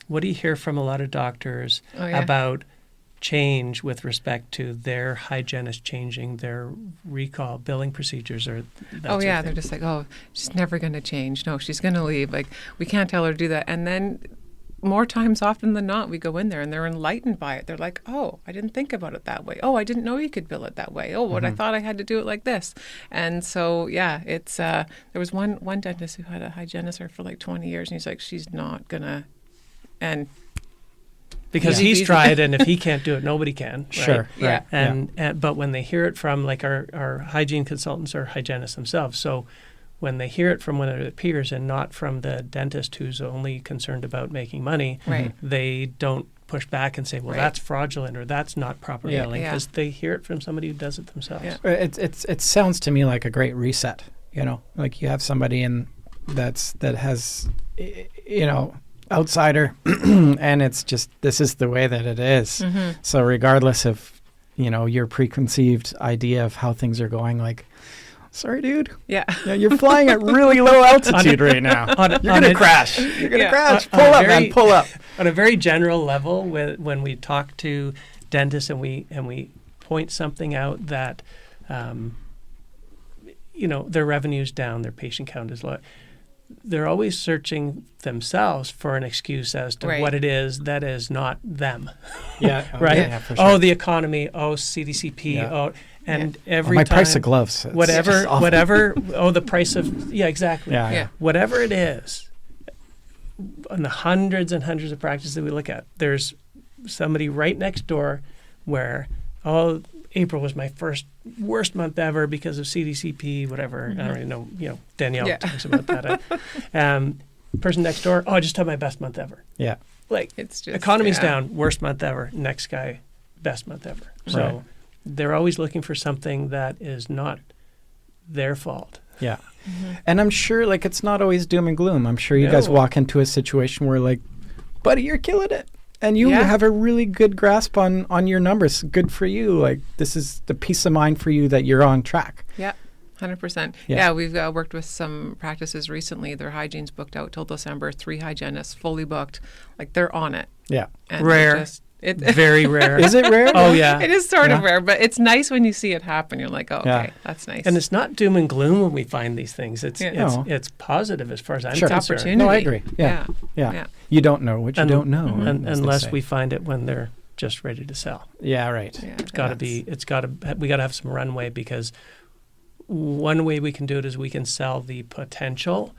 what do you hear from a lot of doctors about change with respect to their hygienist changing their recall billing procedures or that they're just like, she's never going to change. No, she's going to leave. Like, we can't tell her to do that. And then more times often than not, we go in there and they're enlightened by it. They're like, I didn't think about it that way. I didn't know you could bill it that way. I thought I had to do it like this. And so, it's there was one dentist who had a hygienist for like 20 years, and he's like, she's not going to, and because he's tried, and if he can't do it, nobody can. Right? Sure. Yeah. And but when they hear it from like our hygiene consultants or hygienists themselves, so when they hear it from one of their peers and not from the dentist who's only concerned about making money, they don't push back and say, well, that's fraudulent or that's not proper billing, because they hear it from somebody who does it themselves. It sounds to me like a great reset. Like you have somebody that has outsider and it's just, this is the way that it is. So regardless of your preconceived idea of how things are going, like, sorry, dude. Yeah. You're flying at really low altitude right now. You're going to crash. You're going to crash. Pull up, man. Pull up. On a very general level, when we talk to dentists and we point something out that, their revenue's down, their patient count is low, they're always searching themselves for an excuse as to what it is that is not them. Yeah. Right? Yeah, for sure. Oh, the economy. Oh, CDCP. Yeah. Oh, and every my time, price of gloves. whatever. Oh, the price of, exactly. Yeah. Whatever it is, on the hundreds and hundreds of practices that we look at, there's somebody right next door where, April was my worst month ever because of CDCP, whatever. I don't really know. Danielle talks about that. Person next door, I just had my best month ever. Yeah. Like, it's just, economy's down, worst month ever. Next guy, best month ever. So they're always looking for something that is not their fault. Yeah. And I'm sure, like, it's not always doom and gloom. I'm sure you guys walk into a situation where, like, buddy, you're killing it. And you have a really good grasp on your numbers. Good for you. Like, this is the peace of mind for you that you're on track. Yeah, 100%. Yeah. Yeah, we've worked with some practices recently. Their hygiene's booked out till December. 3 hygienists fully booked. Like, they're on it. Yeah. And Rare. Very rare. Is it rare? Oh, yeah. It is sort of rare, but it's nice when you see it happen. You're like, okay, that's nice. And it's not doom and gloom when we find these things. It's positive as far as I'm concerned. Opportunity. No, I agree. Yeah. You don't know what you don't know. Unless we find it when they're just ready to sell. Yeah, right. Yeah, we got to have some runway, because one way we can do it is we can sell the potential.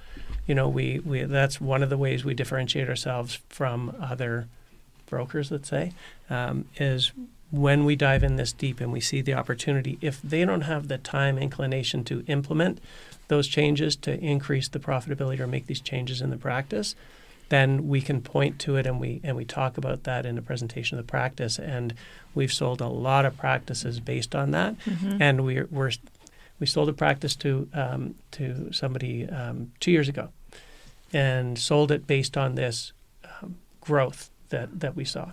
We that's one of the ways we differentiate ourselves from other brokers, let's say, is when we dive in this deep and we see the opportunity. If they don't have the time, inclination to implement those changes to increase the profitability or make these changes in the practice, then we can point to it, and we talk about that in the presentation of the practice. And we've sold a lot of practices based on that. And we sold a practice to somebody 2 years ago, and sold it based on this growth that we saw.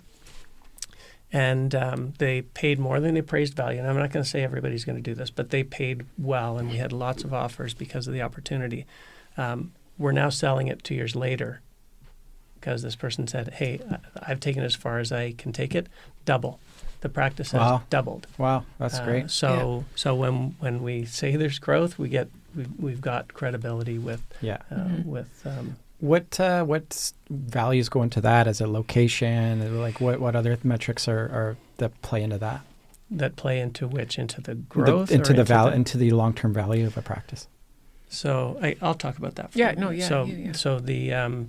And they paid more than the appraised value. And I'm not going to say everybody's going to do this, but they paid well, and we had lots of offers because of the opportunity. We're now selling it 2 years later because this person said, hey, I've taken it as far as I can take it, double. The practice has doubled. Wow, that's great. So when we say there's growth, we've got credibility with What values go into that as a location? Like, what other metrics are that play into that? That play into which? Into the growth? Into the long-term value of a practice. So I'll talk about that. So the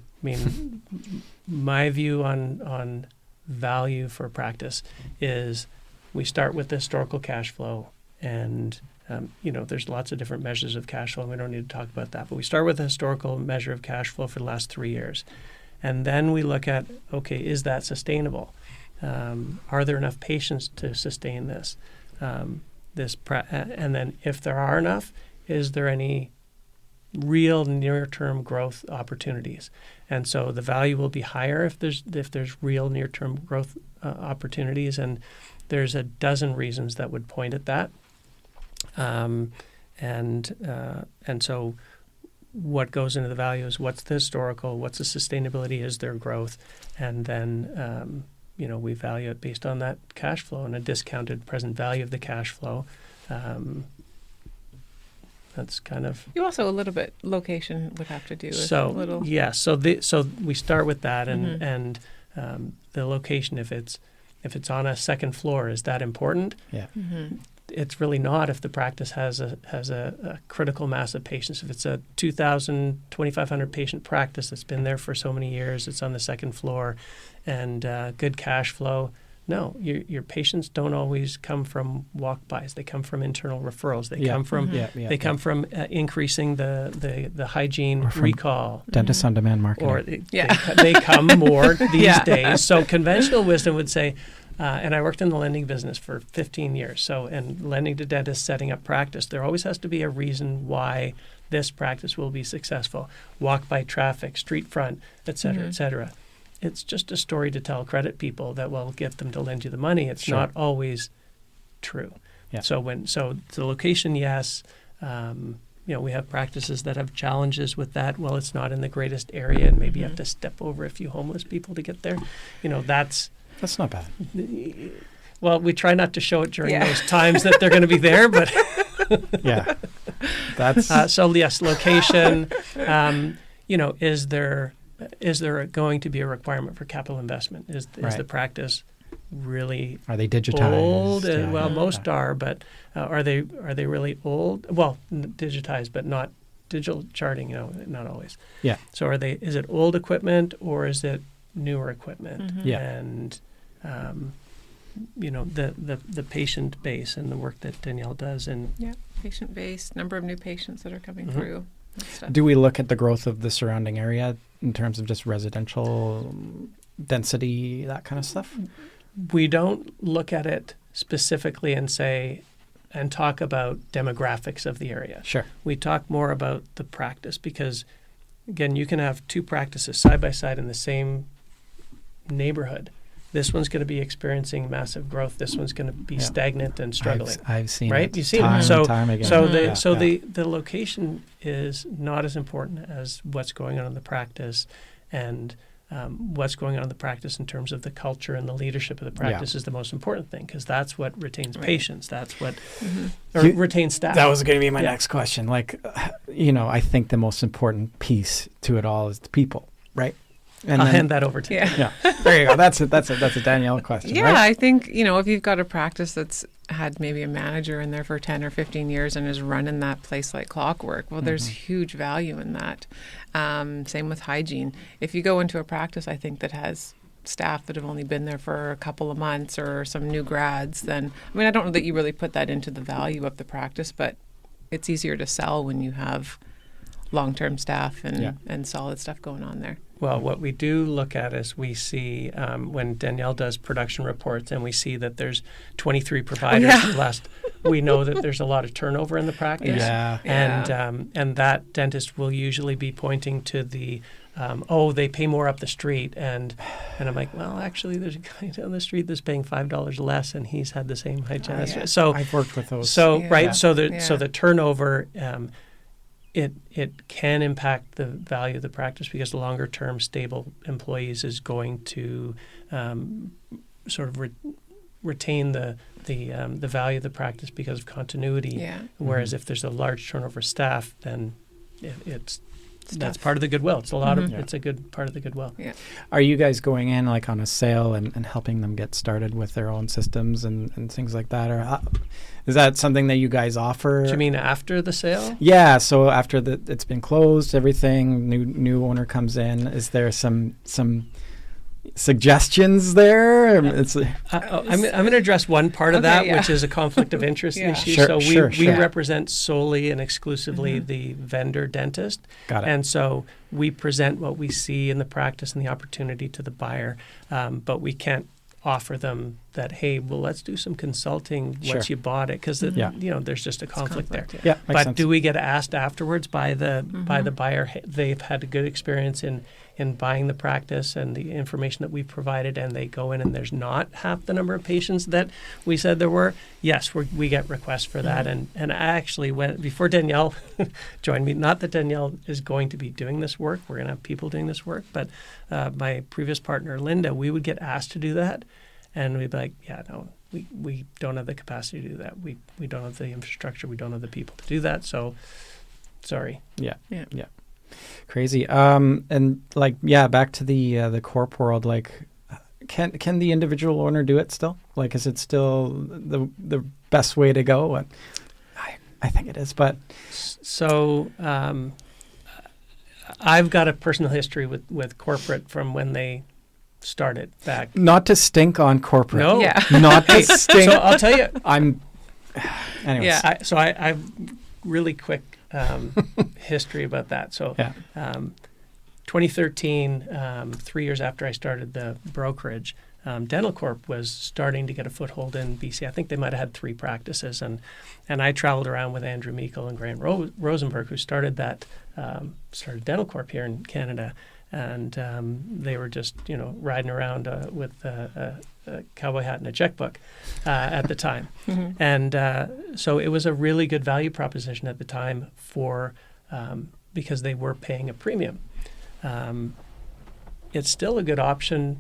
my view on value for a practice is we start with the historical cash flow, and there's lots of different measures of cash flow, and we don't need to talk about that. But we start with a historical measure of cash flow for the last 3 years. And then we look at, okay, is that sustainable? Are there enough patients to sustain this? And then if there are enough, is there any real near-term growth opportunities? And so the value will be higher if there's real near-term growth opportunities. And there's a dozen reasons that would point at that. And so what goes into the value is what's the historical, what's the sustainability, is there growth, and then we value it based on that cash flow and a discounted present value of the cash flow. That's kind of. You also a little bit location would have to do with so a little. Yeah, so we start with that, and the location, if it's on a second floor, is that important? Yeah. It's really not if the practice has a critical mass of patients. If it's a 2,000, 2,500 patient practice that's been there for so many years, it's on the second floor, and good cash flow. No, your patients don't always come from walk-bys. They come from internal referrals. They come from from increasing the hygiene recall. Dentist on demand marketing. Or they come more these days. So conventional wisdom would say, and I worked in the lending business for 15 years. And lending to dentists, setting up practice, there always has to be a reason why this practice will be successful. Walk-by traffic, street front, et cetera, et cetera. It's just a story to tell credit people that will get them to lend you the money. It's not always true. Yeah. So the location, yes. We have practices that have challenges with that. Well, it's not in the greatest area, and maybe you have to step over a few homeless people to get there. That's not bad. Well, we try not to show it during those times that they're going to be there, but yeah, that's so. Yes, location. Is there going to be a requirement for capital investment? Is the practice really are they digitized? Old? Most are, but are they really old? Well, digitized, but not digital charting. Not always. Yeah. So is it old equipment or is it newer equipment? Mm-hmm. Yeah. And the patient base and the work that Danielle does, and patient base, number of new patients that are coming through. And stuff. Do we look at the growth of the surrounding area in terms of just residential density, that kind of stuff? We don't look at it specifically and talk about demographics of the area. Sure. We talk more about the practice because, again, you can have two practices side by side in the same neighborhood. This one's going to be experiencing massive growth. This one's going to be stagnant and struggling. I've seen right? it. You see time it. and time again. The location is not as important as what's going on in the practice, and what's going on in the practice in terms of the culture and the leadership of the practice is the most important thing, because that's what retains patients. That's what retains staff. That was going to be my next question. I think the most important piece to it all is the people, right? And I'll hand that over to you. Yeah. There you go. That's a Danielle question. Yeah, right? I think, if you've got a practice that's had maybe a manager in there for 10 or 15 years and is running that place like clockwork, well, there's huge value in that. Same with hygiene. If you go into a practice, I think, that has staff that have only been there for a couple of months or some new grads, then, I don't know that you really put that into the value of the practice, but it's easier to sell when you have long-term staff and solid stuff going on there. Well, what we do look at is we see when Danielle does production reports and we see that there's 23 providers we know that there's a lot of turnover in the practice. Yeah. And that dentist will usually be pointing to the, they pay more up the street. And I'm like, well, actually, there's a guy down the street that's paying $5 less and he's had the same hygienist. Oh, yeah. So I've worked with those. So, so the turnover, it can impact the value of the practice, because the longer term stable employees is going to sort of retain the value of the practice because of continuity. Yeah. Whereas if there's a large turnover staff, then that's part of the goodwill. It's a lot of it's a good part of the goodwill. Yeah. Are you guys going in on a sale and helping them get started with their own systems and things like that, or is that something that you guys offer? Do you mean after the sale? Yeah. So after it's been closed, everything, new owner comes in. Is there some suggestions there? I'm going to address one part of that, which is a conflict of interest issue. We represent solely and exclusively the vendor dentist. Got it. And so we present what we see in the practice and the opportunity to the buyer, but we can't offer them that, hey, well, let's do some consulting once you bought it, because there's just a conflict there. Yeah, but sense. Do we get asked afterwards by the buyer, hey, they've had a good experience in buying the practice and the information that we've provided, and they go in and there's not half the number of patients that we said there were? Yes, we get requests for that. And I actually went, before Danielle joined me, not that Danielle is going to be doing this work, we're going to have people doing this work, but my previous partner, Linda, we would get asked to do that. And we'd be like, we don't have the capacity to do that. We don't have the infrastructure. We don't have the people to do that. So, sorry. Yeah. Crazy. And back to the corp world. Can the individual owner do it still? Is it still the best way to go? And I think it is. But so I've got a personal history with corporate from when they started back. Not to stink on corporate. No. Yeah. Not to stink. So I'll tell you. Anyways. Yeah. I've really quick history about that. So 2013, 3 years after I started the brokerage, Dental Corp was starting to get a foothold in BC. I think they might have had 3 practices, and I traveled around with Andrew Meikle and Grant Rosenberg, who started Dental Corp here in Canada. and they were just riding around with a cowboy hat and a checkbook at the time. And so it was a really good value proposition at the time for because they were paying a premium. It's still a good option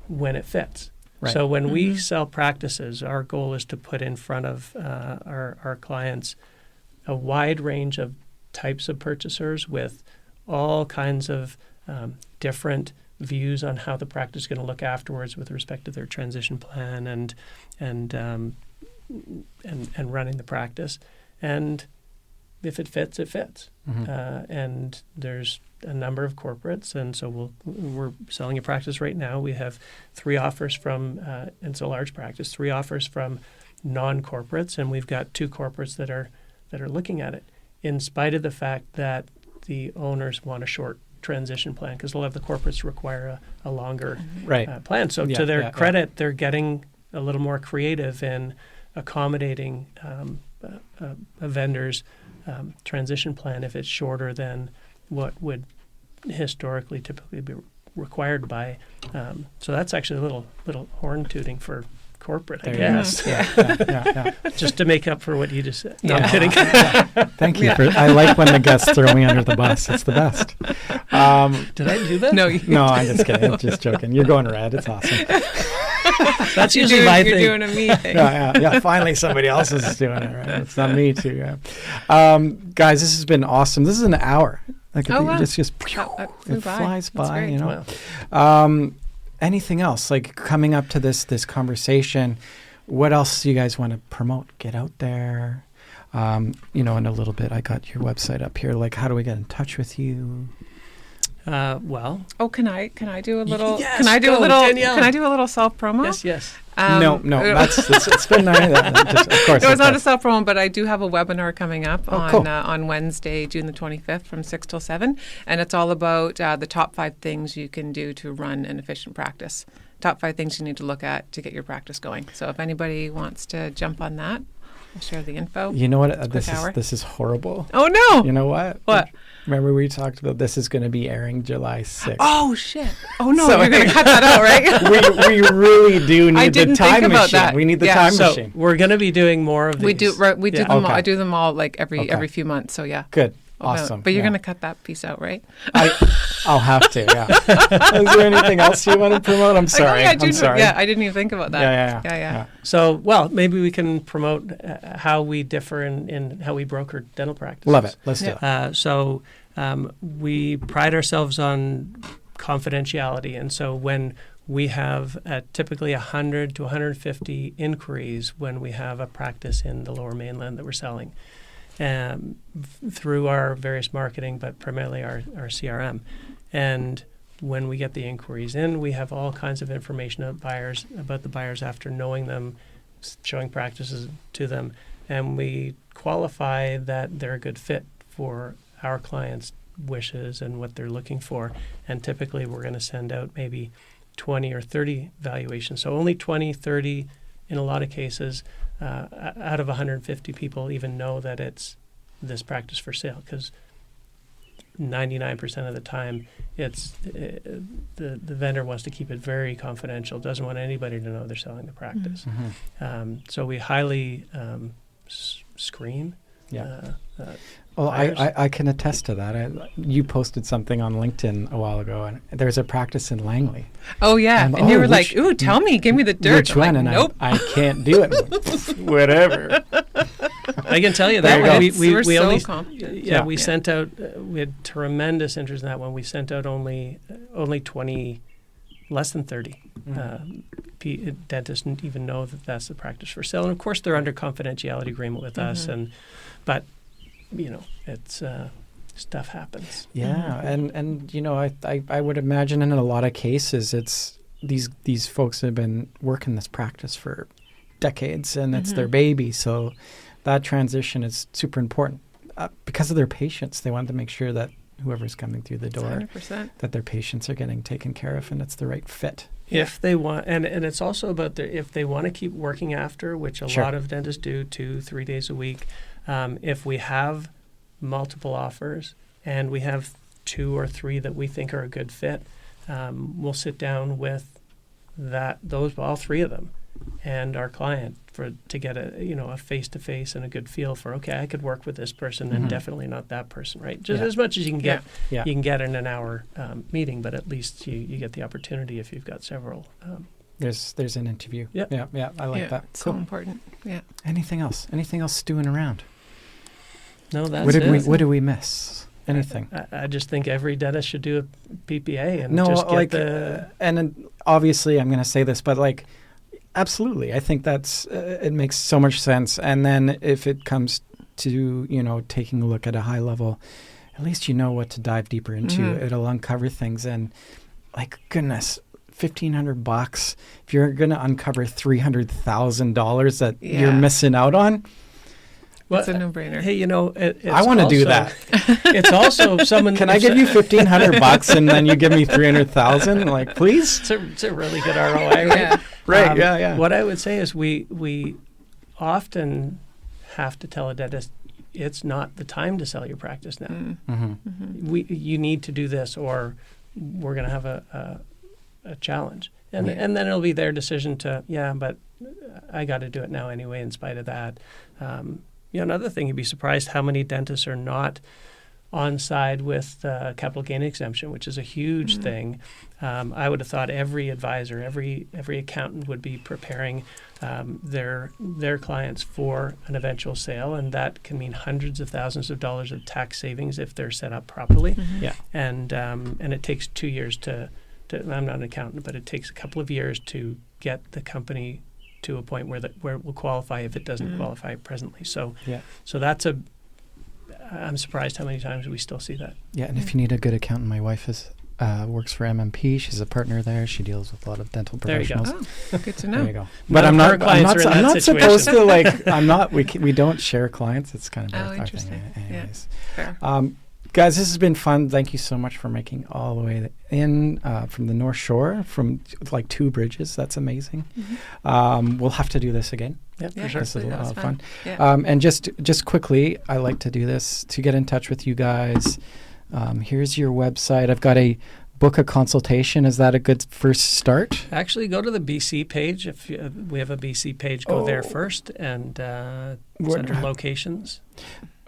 when it fits. Right. So when we sell practices, our goal is to put in front of our clients a wide range of types of purchasers with all kinds of different views on how the practice is going to look afterwards with respect to their transition plan and running the practice. And if it fits, it fits. And there's a number of corporates, and so we're selling a practice right now. We have 3 offers from, and it's a large practice, 3 offers from non-corporates, and we've got 2 corporates that are looking at it, in spite of the fact that the owners want a short transition plan, because a lot of the corporates require a longer plan. So to their credit, they're getting a little more creative in accommodating a vendor's transition plan if it's shorter than what would historically typically be required by. So that's actually a little horn tooting for corporate, I guess. Just to make up for what you just said. No, I'm kidding. Thank you. I like when the guests throw me under the bus. It's the best. Did I do that? No, I'm just kidding. I'm just joking. You're going red. It's awesome. That's usually my thing. You're doing a me thing. Yeah. Finally, somebody else is doing it, right? It's not me too. Yeah. Guys, this has been awesome. This is an hour. Like just it flies by. Wow. Anything else like coming up to this conversation? What else do you guys want to promote? Get out there. In a little bit, I got your website up here. Like, how do we get in touch with you? Well. Oh, can I do a little? Yes, can I do a little? Danielle. Can I do a little self promo? Yes. No. It's been nice. Of course. No, it's not a self promo, but I do have a webinar coming up cool. on Wednesday, June the 25th, from 6 till 7, and it's all about the top 5 things you can do to run an efficient practice. Top 5 things you need to look at to get your practice going. So if anybody wants to jump on that, I'll share the info. You know what? This is horrible. Oh no! You know what? What? Remember we talked about this is going to be airing July 6th. Oh shit! Oh no! You're going to cut that out, right? we really do need the time think about machine. that. We need the time so machine. We're going to be doing more of these. We do them all. Okay. I do them all like every few months. So yeah. Good. Awesome. But you're going to cut that piece out, right? I'll have to. Yeah. Is there anything else you want to promote? I'm sorry. I'm sorry. Yeah, I didn't even think about that. Yeah. So, maybe we can promote how we differ in how we broker dental practices. Love it. Let's do it. We pride ourselves on confidentiality, and so when we have typically 100 to 150 inquiries when we have a practice in the Lower Mainland that we're selling. Through our various marketing, but primarily our CRM. And when we get the inquiries in, we have all kinds of information about the buyers after knowing them, showing practices to them, and we qualify that they're a good fit for our clients' wishes and what they're looking for. And typically we're going to send out maybe 20 or 30 valuations. So only 20, 30 in a lot of cases out of 150 people even know that it's this practice for sale, because 99% of the time it's the vendor wants to keep it very confidential, doesn't want anybody to know they're selling the practice. So we highly screen. Well, I can attest to that. You posted something on LinkedIn a while ago, and there's a practice in Langley. Oh, yeah. And you were like, ooh, tell me, give me the dirt. Which one? Like, and nope. I can't do it. Whatever. I can tell you that we're we so only competent. We sent out we had tremendous interest in that one. We sent out only 20, less than 30. Dentists didn't even know that that's the practice for sale, and of course they're under confidentiality agreement with us. But it's stuff happens. Yeah, and I would imagine in a lot of cases it's these folks have been working this practice for decades, and it's their baby. So that transition is super important because of their patients. They want to make sure that whoever's coming through the door, 100%. that their patients are getting taken care of and it's the right fit. If they want, and it's also about if they want to keep working after, which a lot of dentists do 2-3 days a week. If we have multiple offers and we have 2 or 3 that we think are a good fit, we'll sit down with all 3 of them and our client to get a face-to-face and a good feel for, okay, I could work with this person and definitely not that person, right? Just as much as you can get, you can get in an hour meeting, but at least you get the opportunity if you've got several. There's an interview. Yeah. I like that. It's so important. Yeah. Anything else stewing around? No, that's it. What do we miss? Anything? I just think every dentist should do a PPA and just get and then obviously I'm going to say this, but like, absolutely. I think that's, it makes so much sense. And then if it comes to, taking a look at a high level, at least you know what to dive deeper into. It'll uncover things. And like, goodness, $1,500, if you're going to uncover $300,000 that you're missing out on. Well, it's a no-brainer. Hey, I want to do that. It's also someone. Can I give you $1,500 and then you give me $300,000? Like, please. It's a really good ROI, right? Right. Yeah. What I would say is we often have to tell a dentist it's not the time to sell your practice now. You need to do this, or we're going to have a challenge, and then it'll be their decision to but I got to do it now anyway. In spite of that. Another thing, you'd be surprised how many dentists are not on side with capital gain exemption, which is a huge thing. I would have thought every advisor, every accountant would be preparing their clients for an eventual sale, and that can mean hundreds of thousands of dollars of tax savings if they're set up properly. And it takes 2 years to I'm not an accountant, but it takes a couple of years to get the company to a point where it will qualify if it doesn't qualify presently. So that's I'm surprised how many times we still see that. Yeah, and if you need a good accountant, my wife works for MMP. She's a partner there. She deals with a lot of dental professionals. There you go. Oh, good to know. There you go. But I'm not supposed to I'm not. We don't share clients. It's kind of our interesting. Thing. Anyways, fair. Guys, this has been fun. Thank you so much for making all the way in from the North Shore, from like 2 bridges. That's amazing. We'll have to do this again. Yeah, for sure. This is a lot of fun. Yeah. And just quickly, I like to do this to get in touch with you guys. Here's your website. I've got a book a consultation. Is that a good first start? Actually, go to the BC page. If we have a BC page, go there first, and it's under locations.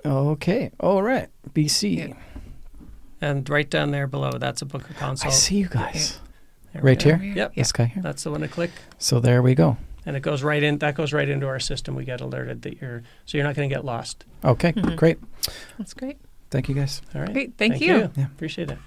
Okay. All right. BC. Yeah. And right down there below, that's a book of consult. I see you guys. Right here? Yep. This guy here? That's the one to click. So there we go. And it goes right in. That goes right into our system. We get alerted that you're not going to get lost. Okay. Great. That's great. Thank you guys. All right. Great. Thank you. Yeah. Appreciate it.